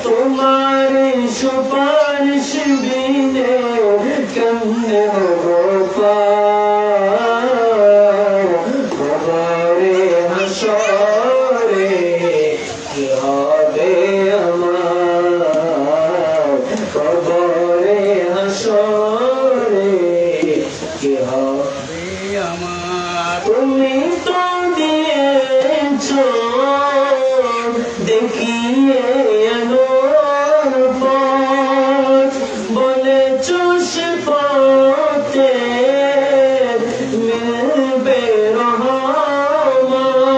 তোমার সুপারিশ বিনে কেমনে খবরে হাসরে কি হবে আমার, খবরে হাসরে কি হবে আমার। তুমি তো দিয়েছ দেখিয়ে আলোর পথ, বলেছ সে পথে মিলবে রহমত।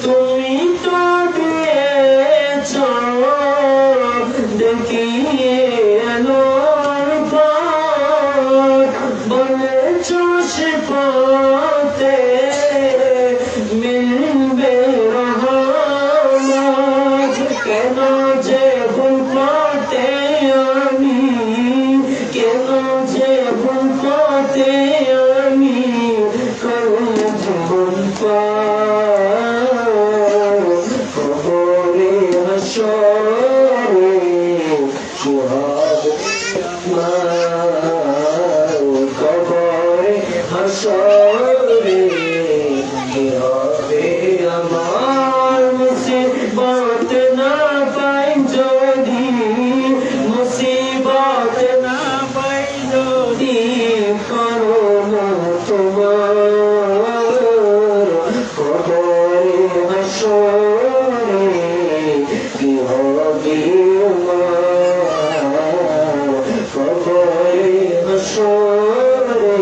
তুমি তো দিয়েছ দেখিয়ে আলোর পথ, বলেছ সে পথে মিলবে রহমত। কেন যে ভুল পথে আমি, কেন যে ভুল পথে আমি করলাম জীবন পার, খবরে হাসরে কি হবে আমার, খবরে হাসরে কি হবে আমার। মুসিবত না পাই যদি, মুসিবত না পাই যদি করোনা তোমার, খবরে হাসরে কি হবে আমার, খবরে হাসরে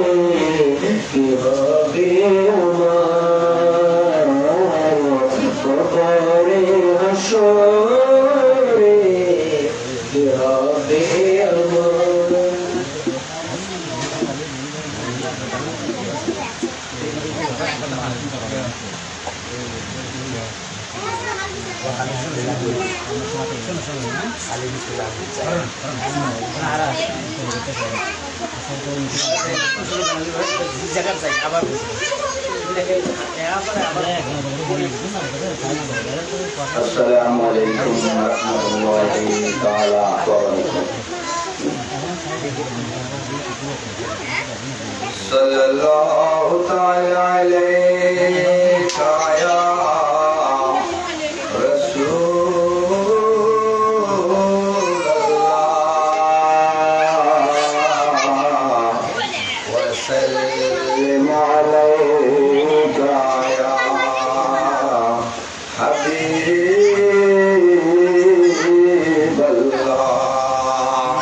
কি হবে আমার, খবরে হাসরে কি হবে আমার। আসসালামু আলাইকুম ওয়া রাহমাতুল্লাহি তাআলা ওয়া বারাকাতুহু। সাল্লাল্লাহু তাআলা আলাইকা ইয়া وسلم عليك يا حبيب الله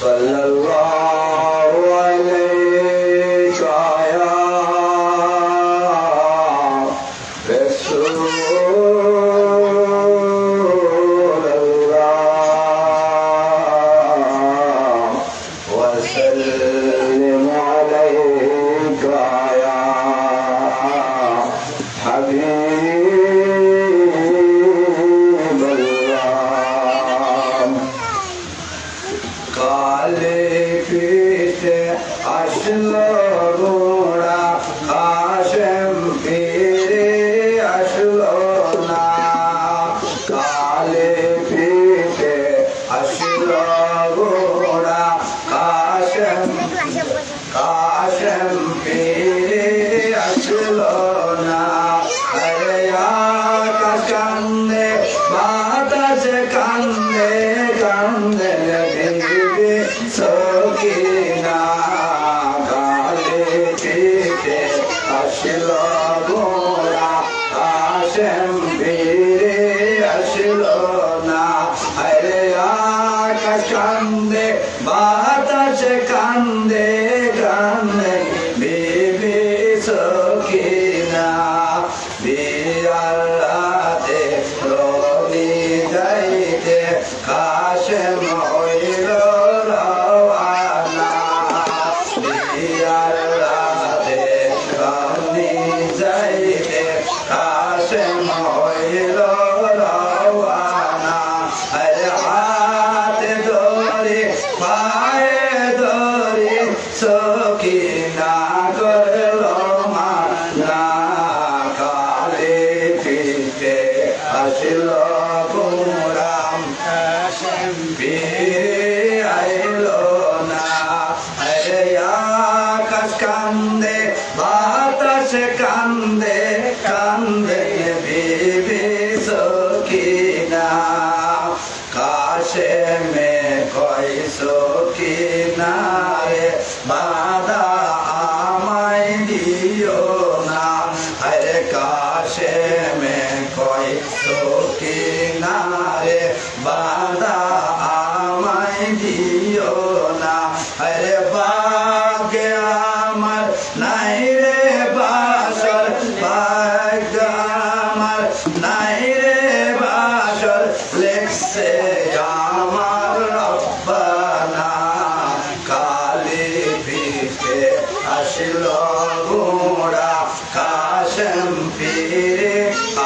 صلى الله عليك يا رسول الله وسلم عليك يا حبيب الله কালে পিঠে আসলো গোড়া কাশেম ফিরে আসলো না, কালে পিঠে আসলো গোড়া কাশেম কাশেম ফিরে আসলো না। আরে আকাশ কান্দে বাতাস কান্দে কান্দে দিবে সকিনা, কালে পিঠে আসলো গোড়া কাশেম ফিরে আসলো না। আরে আকাশ কান্দে বাতাস কান্দে কান্দে দিবে সকিনা, বিয়াল্লাতে রবি যাইতে কাশেম হইল রওয়ানা, বিয়াল্লাতে রবি যাইতে কাশেম হইল রওয়ানা। আরে হাতে ধরে পায়ে ধরে সকিনা করল মানা, কালে পিঠে আসলো গোড়া ফিরে আইলো না। আরে আকাশ কান্দে বাতাস কান্দে কান্দে বিবি সকিনা। কাশে মে কই সকিনা রে বাধা আমায় দিও না। আরে কাশে মে কই সকিনা রে বাধা আমায় দিও না। আরে ভাগ্যে আমার নাই রে বাসর, ভাগ্য আমার নাই রে বাসর, লেখছে আমার রব্বানা। কালি পিঠে আসিল ঘোড়া, কাশেম ফিরে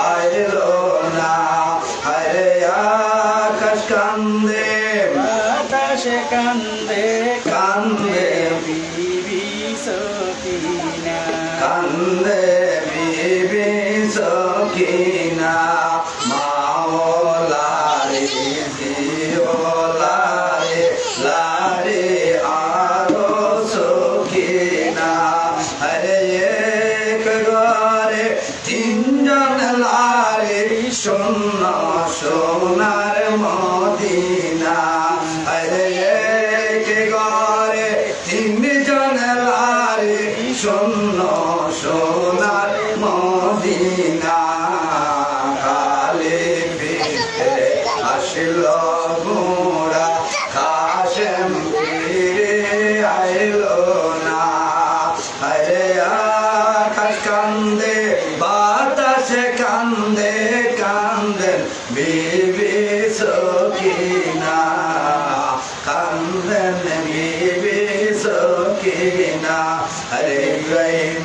আইলো না। আরে আকাশ কান্দে বাতাসে কান্দে কান্দে বিবি সকিনা। কান্দে বিবি সকিনা। মাওলারে দিওলারে লারে আরো সকিনা। আরে এক ঘরে তিনজন লারে শূন্য সোনার মদিনা। আরে এক ঘরে তিনজন লারে শূন্য সোনার মদিনা। কালে পিঠে আসিল ঘোড়া, কাশেম ফিরে আইলো না। আরে আকাশ কান্দে বাতাসে কান্দে কান্দে বিবি সকিনা। কান্দেন বিবি সকিনা। আরে ইব্রাহিম